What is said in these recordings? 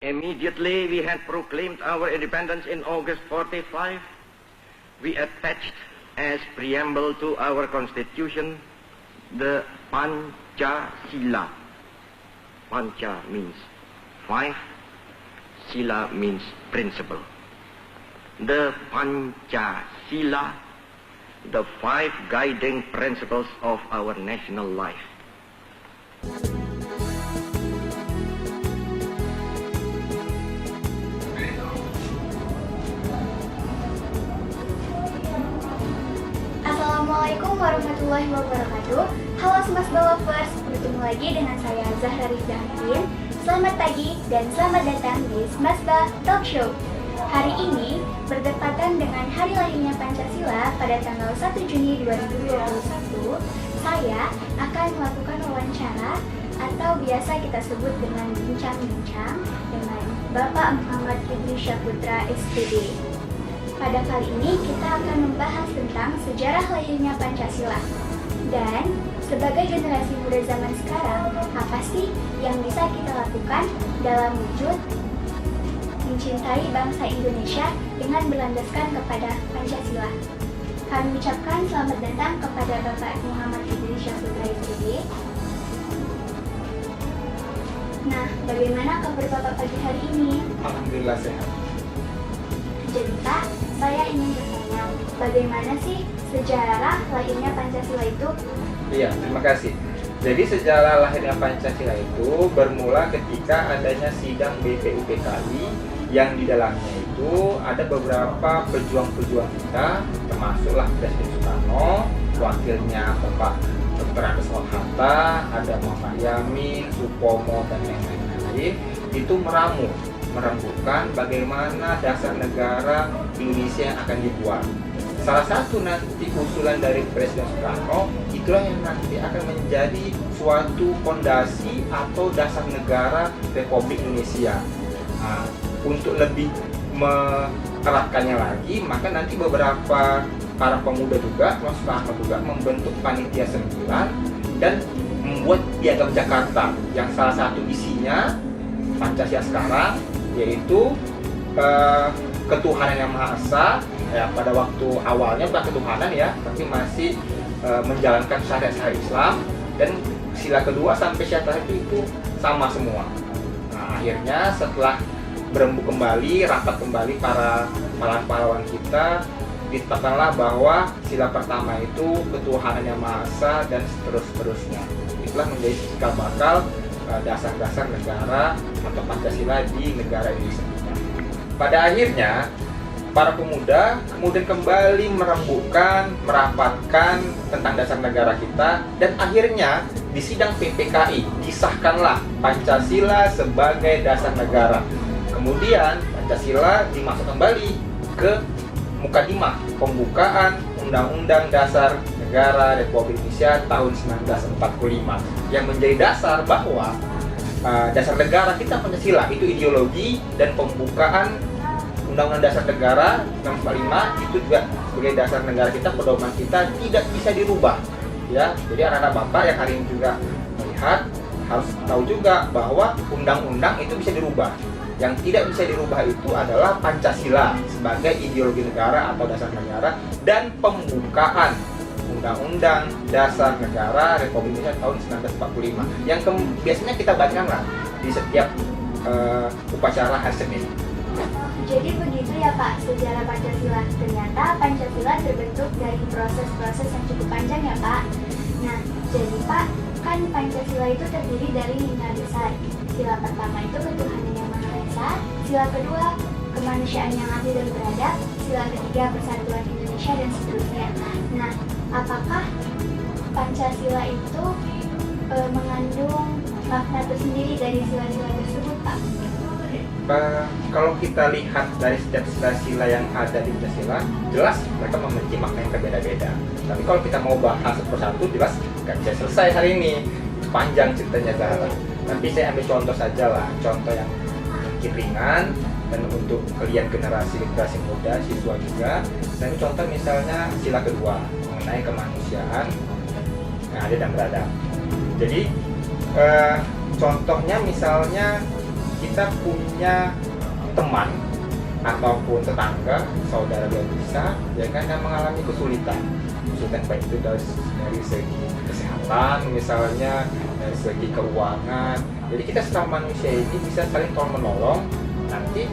Immediately we had proclaimed our independence in August 45, we attached as preamble to our constitution the Pancasila. Panca means five, Sila means principle. The Pancasila, the five guiding principles of our national life. Assalamualaikum warahmatullahi wabarakatuh. Halo Smasta Lovers, bertemu lagi dengan saya Zahra Rizdahin. Selamat pagi dan selamat datang di Smasta Talk Show. Hari ini berdepatan dengan hari lahirnya Pancasila pada tanggal 1 Juni 2021. Saya akan melakukan wawancara atau biasa kita sebut dengan bincang-bincang dengan Bapak Muhammad Idris Syaputra SPD. Pada kali ini kita akan membahas tentang sejarah lahirnya Pancasila. Dan sebagai generasi muda zaman sekarang, apa sih yang bisa kita lakukan dalam wujud mencintai bangsa Indonesia dengan berlandaskan kepada Pancasila? Kami ucapkan selamat datang kepada Bapak Muhammad Idris Syaputra SPD. Nah, bagaimana kabar Bapak pagi hari ini? Alhamdulillah sehat. Jadi Pak, saya ingin bertanya, bagaimana sih sejarah lahirnya Pancasila itu? Iya, terima kasih. Jadi sejarah lahirnya Pancasila itu bermula ketika adanya sidang BPUPKI yang di dalamnya itu ada beberapa pejuang-pejuang kita, termasuklah Presiden Soekarno, wakilnya Bapak Dr. Andes Hatta, ada Muhammad Yamin, Supomo, dan lain-lain, itu merembukan bagaimana dasar negara Indonesia yang akan dibuat. Salah satu nanti usulan dari Presiden Soekarno itulah yang nanti akan menjadi suatu fondasi atau dasar negara Republik Indonesia. Nah, untuk lebih mengeratkannya lagi, maka nanti beberapa para pemuda juga, Soekarno juga membentuk panitia 9 dan membuat Piagam Jakarta yang salah satu isinya Pancasila sekarang, yaitu ketuhanan yang Maha Esa. Ya, pada waktu awalnya bukan ketuhanan ya, tapi masih menjalankan syariat Islam, dan sila kedua sampai sila terakhir itu sama semua. Nah, akhirnya setelah berembuk kembali, rapat kembali para pahlawan kita, ditetapkanlah bahwa sila pertama itu ketuhanan yang Maha Esa dan seterusnya. Itulah menjadi cikal bakal dasar-dasar negara atau Pancasila di negara Indonesia. Pada akhirnya para pemuda kemudian kembali merapatkan tentang dasar negara kita, dan akhirnya di sidang PPKI disahkanlah Pancasila sebagai dasar negara. Kemudian Pancasila dimasuk kembali ke mukadimah pembukaan Undang-Undang Dasar Negara Republik Indonesia tahun 1945 yang menjadi dasar bahwa dasar negara kita Pancasila itu ideologi, dan pembukaan Undang-Undang Dasar Negara 1945 itu juga sebagai dasar negara kita, pedoman kita tidak bisa dirubah. Ya, jadi anak-anak Bapak yang hari ini juga melihat harus tahu juga bahwa undang-undang itu bisa dirubah. Yang tidak bisa dirubah itu adalah Pancasila sebagai ideologi negara atau dasar negara, dan pembukaan Undang-Undang Dasar Negara Republik Indonesia tahun 1945 yang biasanya kita bacakan lah di setiap upacara hari Senin. Jadi begitu ya Pak, sejarah Pancasila. Ternyata Pancasila terbentuk dari proses-proses yang cukup panjang ya Pak. Nah, jadi Pak, kan Pancasila itu terdiri dari 5 besar. Sila pertama itu ketuhanan yang Maha Esa, sila kedua kemanusiaan yang adil dan beradab, sila ketiga persatuan Indonesia, dan seterusnya. Nah, apakah Pancasila itu mengandung makna tersendiri dari sila-sila tersebut Pak? Kalau kita lihat dari setiap sila yang ada di Pancasila, jelas mereka memiliki makna yang berbeda-beda. Tapi kalau kita mau bahas satu persatu, jelas nggak bisa selesai hari ini. Panjang ceritanya Zahra. Tapi saya ambil contoh saja lah, contoh yang mungkin ringan, dan untuk kalian generasi muda, siswa juga. Saya ambil contoh misalnya sila kedua mengenai kemanusiaan yang adil dan beradab. Jadi contohnya misalnya kita punya teman ataupun tetangga, saudara yang bisa, ya kan, yang mengalami kesulitan baik itu dari segi kesehatan, misalnya dari segi keuangan. Jadi kita sesama manusia ini bisa saling tolong menolong, nanti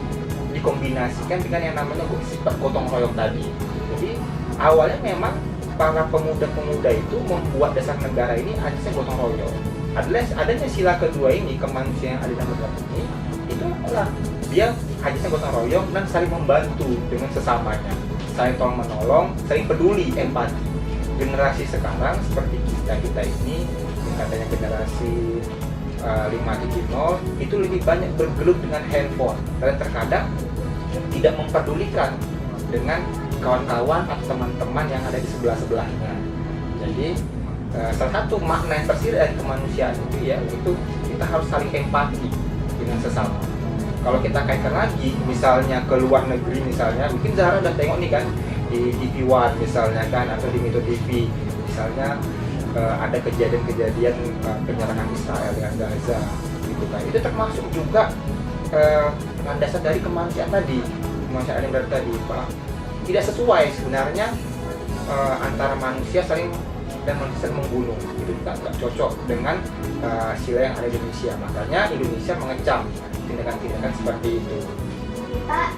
dikombinasikan dengan yang namanya sifat gotong royong tadi. Jadi awalnya memang para pemuda-pemuda itu membuat dasar negara ini hanya gotong royong. Adanya sila kedua ini, kemanusiaan yang ada dalam negara ini, itu adalah dia hanya gotong royong dan saling membantu dengan sesamanya, saling tolong menolong, saling peduli, empati. Generasi sekarang seperti kita ini, yang katanya generasi 5.0, itu lebih banyak bergelut dengan handphone dan terkadang tidak memperdulikan dengan kawan-kawan atau teman-teman yang ada di sebelah-sebelahnya. Jadi salah satu makna yang tersirat dari kemanusiaan itu ya, itu kita harus saling empati dengan sesama. Kalau kita kaitkan lagi, misalnya ke luar negeri misalnya, mungkin Zahra udah tengok nih kan di TV One misalnya kan, atau di Metro TV misalnya, ada kejadian-kejadian penyerangan Israel dengan Gaza gitu kan. Itu termasuk juga landasan dari kemanusiaan tadi, kemanusiaan yang tadi, Pak. Tidak sesuai sebenarnya antara manusia saling dan manusia saling membunuh. Itu tidak cocok dengan sila yang ada di Indonesia. Makanya Indonesia mengecam tindakan-tindakan seperti itu. Pak,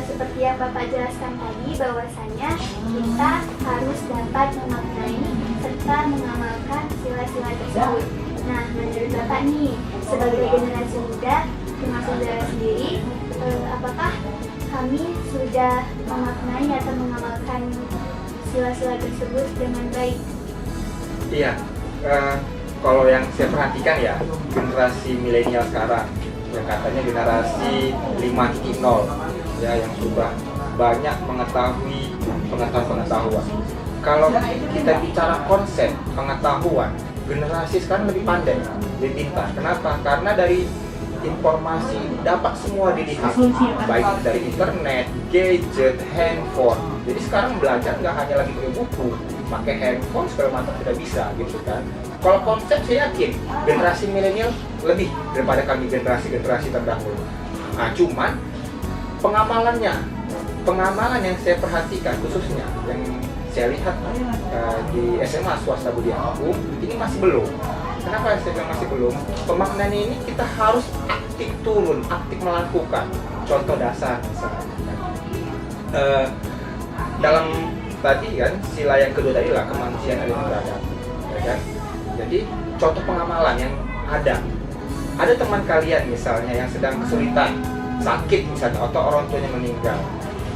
seperti yang Bapak jelaskan tadi, bahwasanya kita harus dapat memaknai serta mengamalkan sila-sila tersebut. Nah, menurut Bapak nih, sebagai generasi muda, termasuk saya sendiri, apakah kami sudah memaknai atau mengamalkan sila-sila tersebut dengan baik? Iya, kalau yang saya perhatikan ya, generasi milenial sekarang, yang katanya generasi 5.0 ya, yang sudah banyak mengetahui pengetahuan. Kalau kita bicara konsep pengetahuan, generasi sekarang lebih pandai, lebih pintar. Kenapa? Karena dari informasi dapat semua dilihat, baik dari internet, gadget, handphone. Jadi sekarang belajar nggak hanya lagi pakai buku, pakai handphone segala macam sudah bisa gitu kan. Kalau konsep saya yakin generasi milenial lebih daripada kami generasi terdahulu. Nah, cuman pengamalan yang saya perhatikan khususnya yang saya lihat di SMA swasta Budi Agung ini masih belum. Kenapa saya bilang masih belum? Pemaknaan ini kita harus aktif turun, aktif melakukan. Contoh dasar misalnya. Dalam tadi kan sila yang kedua tadi lah, kemanusiaan adil dan beradab, ya kan? Jadi contoh pengamalan yang ada teman kalian misalnya yang sedang kesulitan, sakit misalnya, atau orang tuanya meninggal.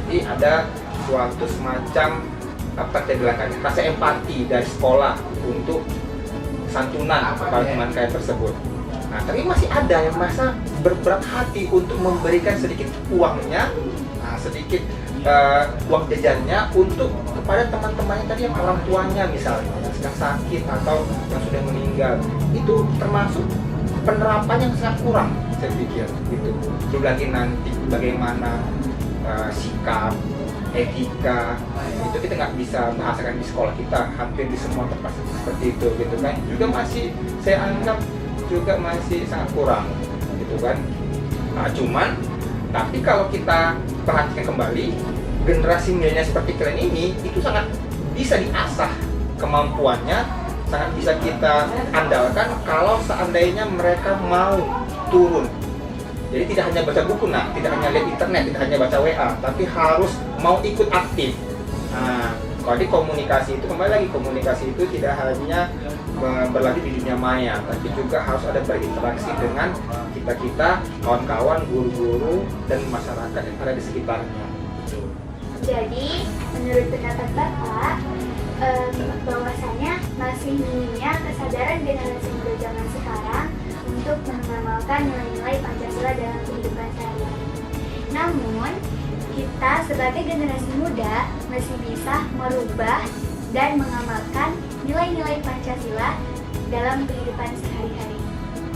Jadi ada suatu semacam rasa empati dari sekolah untuk santunan kepada teman kalian tersebut. Nah, tapi masih ada yang masa berberat hati untuk memberikan sedikit uangnya, sedikit uang jajannya untuk kepada teman-temannya tadi yang orang tuanya misalnya yang sedang sakit atau yang sudah meninggal. Itu termasuk penerapan yang sangat kurang, saya pikir gitu. Belum lagi nanti bagaimana sikap, etika, itu kita nggak bisa bahasakan di sekolah kita, hampir di semua tempat seperti itu gitu kan. Juga masih saya anggap juga masih sangat kurang gitu kan. Nah, cuman tapi kalau kita perhatikan kembali, generasi milenial seperti kalian ini itu sangat bisa diasah kemampuannya, sangat bisa kita andalkan kalau seandainya mereka mau turun. Jadi tidak hanya baca buku, tidak hanya lihat internet, tidak hanya baca WA, tapi harus mau ikut aktif. Nah, kalau di komunikasi itu, kembali lagi, komunikasi itu tidak hanya berlanjut di dunia maya, tapi juga harus ada berinteraksi dengan kita-kita, kawan-kawan, guru-guru, dan masyarakat yang ada di sekitarnya. Jadi, menurut pendapat Bapak, bahwasanya masih minimnya kesadaran generasi muda zaman sekarang untuk mengamalkan nilai-nilai Pancasila dalam kehidupan sehari-hari. Namun, kita sebagai generasi muda masih bisa merubah dan mengamalkan nilai-nilai Pancasila dalam kehidupan sehari-hari.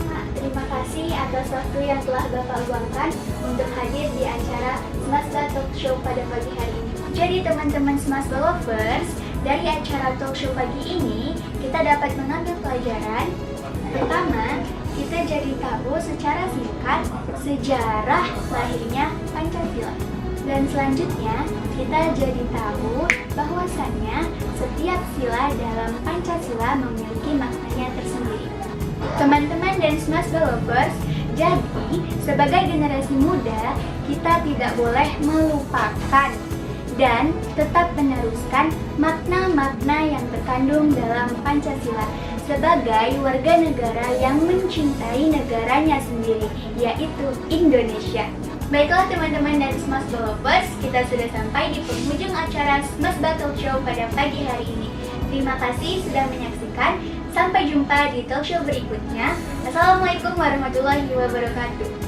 Nah, terima kasih atas waktu yang telah Bapak luangkan untuk hadir di acara Semasba Talk Show pada pagi hari ini. Jadi teman-teman Semasba Lovers, dari acara talk show pagi ini kita dapat mengambil pelajaran. Pertama, kita jadi tahu secara singkat sejarah lahirnya Pancasila. Dan selanjutnya, kita jadi tahu bahwasannya setiap sila dalam Pancasila memiliki maknanya tersendiri. Teman-teman dan Smashba Lovers, jadi sebagai generasi muda, kita tidak boleh melupakan dan tetap meneruskan makna-makna yang terkandung dalam Pancasila sebagai warga negara yang mencintai negaranya sendiri, yaitu Indonesia. Baiklah teman-teman dan Smashba Lovers, kita sudah sampai di penghujung acara Smashba Talk Show pada pagi hari ini. Terima kasih sudah menyaksikan. Sampai jumpa di talk show berikutnya. Assalamualaikum warahmatullahi wabarakatuh.